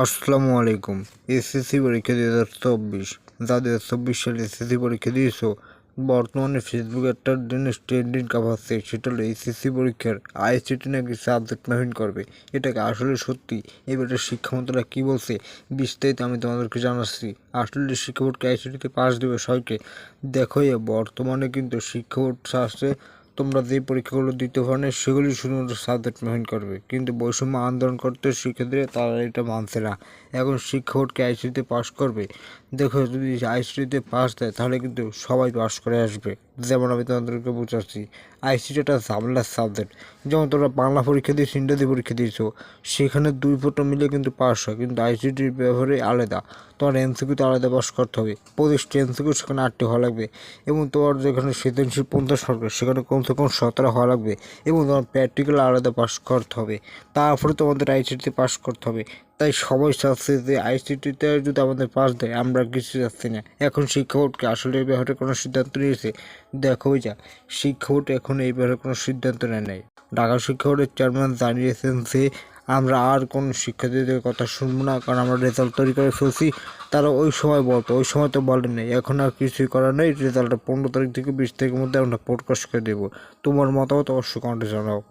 আসসালামু আলাইকুম। এসএসসি পরীক্ষা 2024, যা 2024 সালে এসএসসি পরীক্ষা দিয়েছো, বর্তমানে ফেসবুকে একটা জিনিস ট্রেন্ডিং কাঁপাচ্ছে, সেটা হলো এসএসসি পরীক্ষার আইসিটি নাকি সাবজেক্ট নহিন করবে। এটাকে আসলে সত্যি? এবারে শিক্ষা মন্ত্রণালয় কী বলছে বিস্তারিত আমি তোমাদেরকে জানাচ্ছি। আসলে শিক্ষা বোর্ডকে আইসিটিতে পাস দেবে সবাইকে। দেখো, বর্তমানে কিন্তু শিক্ষা বোর্ড আসছে, তোমরা যে পরীক্ষাগুলো দিতে পারো না সেগুলি শুধুমাত্র সাবজেক্ট মেইন করবে, কিন্তু বৈষম্য আন্দোলন করতে শিক্ষার্থীরা তারা এটা মানছে না। এখন শিক্ষা বোর্ডকে আইসিটিতে পাস করবে। দেখো, যদি আইসিটিতে পাস দেয় তাহলে কিন্তু সবাই পাস করে আসবে। যেমন আমি তোমাদেরকে বুঝাচ্ছি, আইসিটি একটা ঝামেলার সাবজেক্ট। যেমন তোমরা বাংলা পরীক্ষা দিয়েছো, ইংরেজি পরীক্ষা দিয়েছো, সেখানে দুই ফটো মিলে কিন্তু পাস হয়, কিন্তু আইসিটির ব্যাপারে আলাদা। তোমার এমসিকিউতে আলাদা পাস করতে হবে, 25টি এমসিকিউ সেখানে 8টি হওয়া লাগবে, এবং তোমার যেখানে সৃজনশীল 50 মার্কের সেখানে কমসে কম 17 হওয়া লাগবে, এবং তোমার প্র্যাকটিক্যাল আলাদা পাস করতে হবে। তারপরে তোমাদের আইসিটিতে পাস করতে হবে। তাই সবাই চাচ্ছে যে আইসিটিতে যদি আমাদের পাস দেয়, আমরা কিছু যাচ্ছি না। এখন শিক্ষা বোর্ডকে আসলে এই ব্যাপারে কোনো সিদ্ধান্ত নিয়েছে? দেখো যা, শিক্ষা বোর্ড এখন এই ব্যাপারে কোনো সিদ্ধান্ত নেয় নাই। ঢাকা শিক্ষা বোর্ডের চেয়ারম্যান জানিয়েছেন যে আমরা আর কোনো শিক্ষার্থীদের কথা শুনবো না, কারণ আমরা রেজাল্ট তৈরি করে ফেলছি। তারা ওই সময় বলতো, ওই সময় তো বলেন নাই, এখন আর কিছুই করার নেই। রেজাল্টটা 15 তারিখ থেকে 20 তারিখের মধ্যে আমরা প্রকাশ করে দেবো। তোমার মতামত অবশ্যই কমেন্টে জানাও।